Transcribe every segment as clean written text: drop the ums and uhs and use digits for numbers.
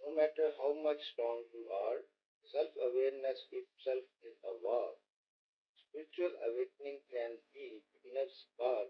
No matter how much strong you are, self-awareness itself is a war. Spiritual awakening can be beginner's bar.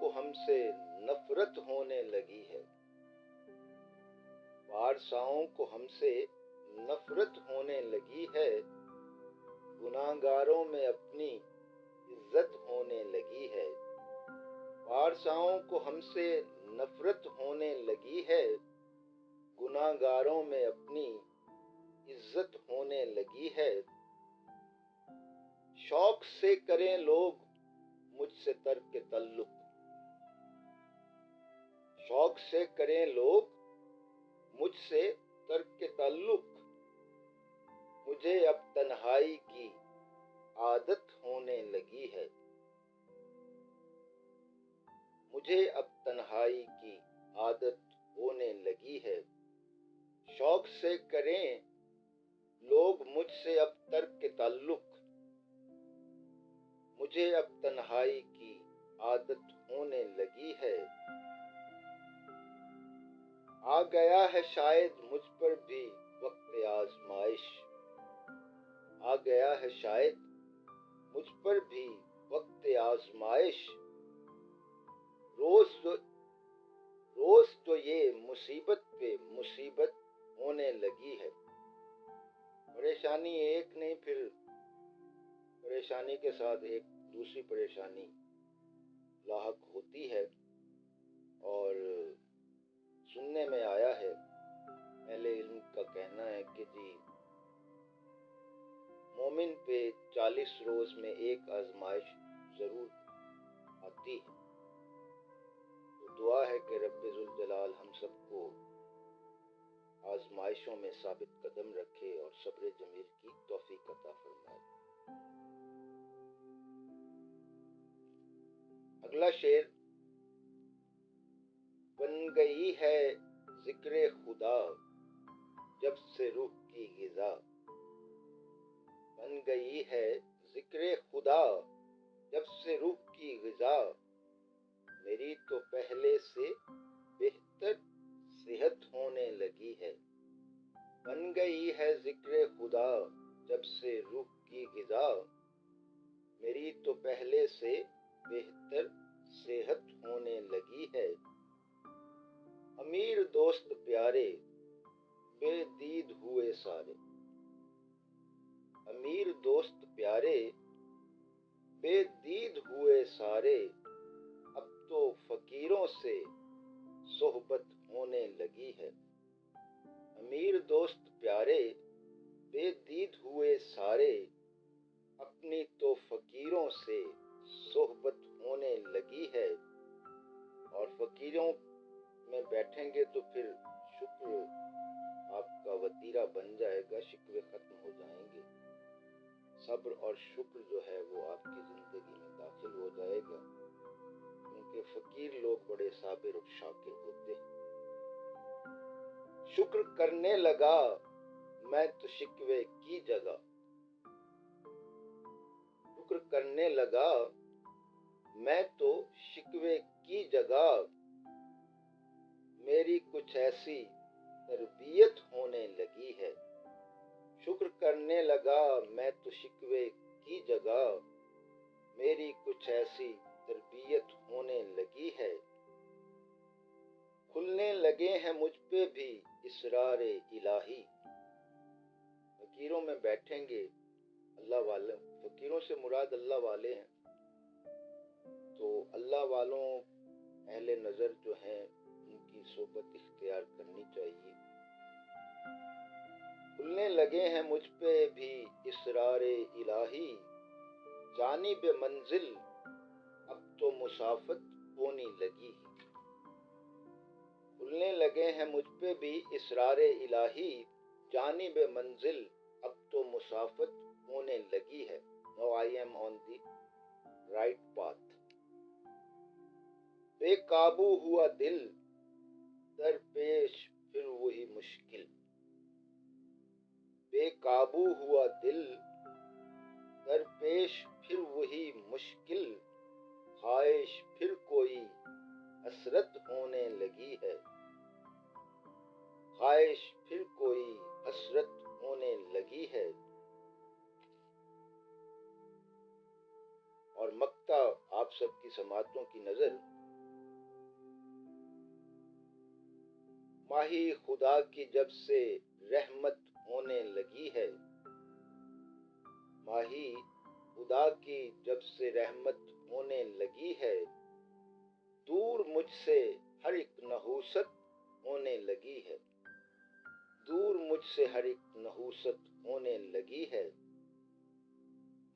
کو ہم سے نفرت ہونے لگی ہے، پارساؤں کو ہم سے نفرت ہونے لگی ہے، گناہگاروں میں اپنی عزت ہونے لگی ہے، پارساؤں کو ہم سے نفرت ہونے لگی ہے، گناہگاروں میں اپنی عزت ہونے لگی ہے، شوق سے کریں لوگ مجھ سے ترک تعلق، شوق سے کریں لوگ مجھ سے ترک تعلق، مجھے اب تنہائی کی عادت ہونے لگی ہے، مجھے اب تنہائی کی عادت ہونے لگی ہے، شوق سے کریں لوگ مجھ سے اب ترک تعلق، مجھے اب تنہائی کی عادت ہونے لگی ہے، آ گیا ہے شاید مجھ پر بھی وقت آزمائش، آ گیا ہے شاید مجھ پر بھی وقت آزمائش، روز تو یہ مصیبت پہ مصیبت ہونے لگی ہے، پریشانی ایک نہیں، پھر پریشانی کے ساتھ ایک دوسری پریشانی لاحق ہوتی ہے، اور سننے میں آیا ہے، اہل علم کا کہنا ہے کہ جی مومن پہ 40 روز میں ایک آزمائش ضرور آتی ہے، تو دعا ہے کہ رب ذوالجلال ہم سب کو آزمائشوں میں ثابت قدم رکھے اور صبر جمیل کی توفیق عطا فرمائے۔ اگلا شعر، بن گئی ہے ذکر خدا جب سے روح کی غذا، بن گئی ہے ذکر خدا جب سے روح کی غذا، میری تو پہلے سے بہتر صحت ہونے لگی ہے، بن گئی ہے ذکر خدا جب سے روح کی غذا، میری تو پہلے سے بہتر صحت ہونے لگی ہے، امیر دوست پیارے بے دید ہوئے سارے، امیر دوست پیارے بے دید ہوئے سارے، اب تو فقیروں سے صحبت ہونے لگی ہے، امیر دوست پیارے بے دید ہوئے سارے، اپنی تو فقیروں سے صحبت ہونے لگی ہے، اور فقیروں میں بیٹھیں گے تو پھر شکر آپ کا وتیرہ بن جائے گا، شکوے ختم ہو جائیں گے، صبر اور شکر جو ہے وہ آپ کی زندگی میں داخل ہو جائے گا، کیونکہ فقیر لوگ بڑے صابر اور شاکر ہوتے ہیں۔ شکر کرنے لگا میں تو شکوے کی جگہ، شکر کرنے لگا میں تو شکوے کی جگہ، میری کچھ ایسی تربیت ہونے لگی ہے، شکر کرنے لگا میں تو شکوے کی جگہ، میری کچھ ایسی تربیت ہونے لگی ہے، کھلنے لگے ہیں مجھ پہ بھی اسرار الہی، فقیروں میں بیٹھیں گے اللہ والے، فقیروں سے مراد اللہ والے ہیں، تو اللہ والوں اہل نظر جو ہیں ان کی صحبت اختیار کرنی چاہیے، کھلنے لگے ہیں مجھ پہ بھی اسرار الہی، جانب منزل اب تو مسافت ہونی لگی ہے، کھلنے لگے ہیں مجھ پہ بھی اسرار الہی، جانب منزل اب تو مسافت ہونے لگی ہے، now I am on the right path، بے قابو ہوا دل درپیش پھر وہی مشکل، بے قابو ہوا دل درپیش پھر وہی مشکل، خواہش پھر کوئی حسرت ہونے لگی ہے، خواہش پھر کوئی حسرت ہونے لگی ہے، اور مقطع آپ سب کی سماعتوں کی نظر، ماہی خدا کی جب سے رحمت ہونے لگی ہے، ماہی خدا کی جب سے رحمت ہونے لگی ہے، دور مجھ سے ہر ایک نحوست ہونے لگی ہے، دور مجھ سے ہر ایک نحوست ہونے لگی ہے،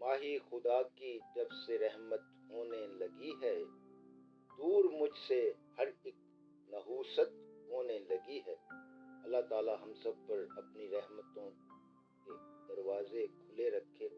ماہی خدا کی جب سے رحمت ہونے لگی ہے، دور مجھ سے ہر ایک نحوست ہونے لگی ہے۔ اللہ تعالی ہم سب پر اپنی رحمتوں کے دروازے کھلے رکھے۔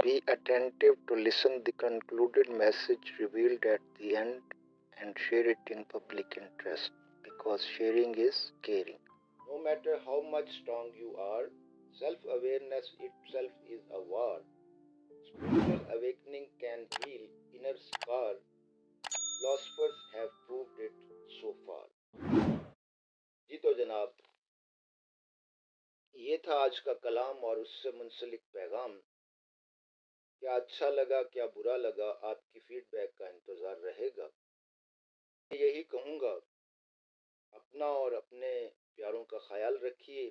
Be attentive to listen the concluded message revealed at the end and share it in public interest, because sharing is caring. No matter how much strong you are, self-awareness itself is a war. Spiritual awakening can heal inner scar. Philosophers have proved it so far. جی تو جناب، یہ تھا آج کا کلام اور اس سے منسلک پیغام۔ کیا اچھا لگا، کیا برا لگا، آپ کی فیڈ بیک کا انتظار رہے گا۔ یہی کہوں گا، اپنا اور اپنے پیاروں کا خیال رکھیے،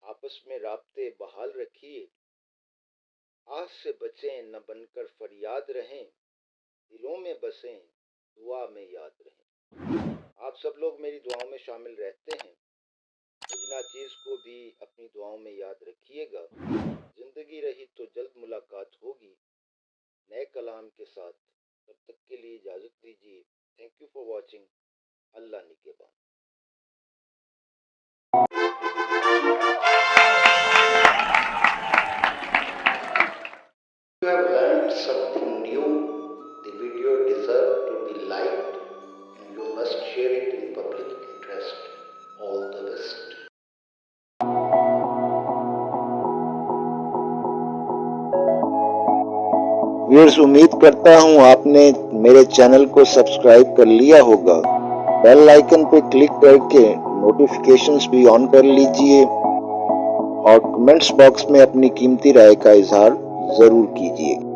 آپس میں رابطے بحال رکھیے، آہ سے بچیں نہ بن کر فریاد رہیں، دلوں میں بسیں دعا میں یاد رہیں۔ آپ سب لوگ میری دعاؤں میں شامل رہتے ہیں، مجھ ناچیز کو بھی اپنی دعاؤں میں یاد رکھیے گا۔ زندگی رہی تو جلد ملاقات ہوگی نئے کلام کے ساتھ، تب تک کے لیے اجازت دیجیے۔ Thank you for watching. اللہ نگہبان۔ You have learned something new. The video deserves to be liked and you must share it in public interest. All the best. ویئرز، امید کرتا ہوں آپ نے میرے چینل کو سبسکرائب کر لیا ہوگا۔ بیل آئیکن پہ کلک کر کے نوٹیفیکیشنز بھی آن کر لیجئے اور کمنٹس باکس میں اپنی قیمتی رائے کا اظہار ضرور کیجئے۔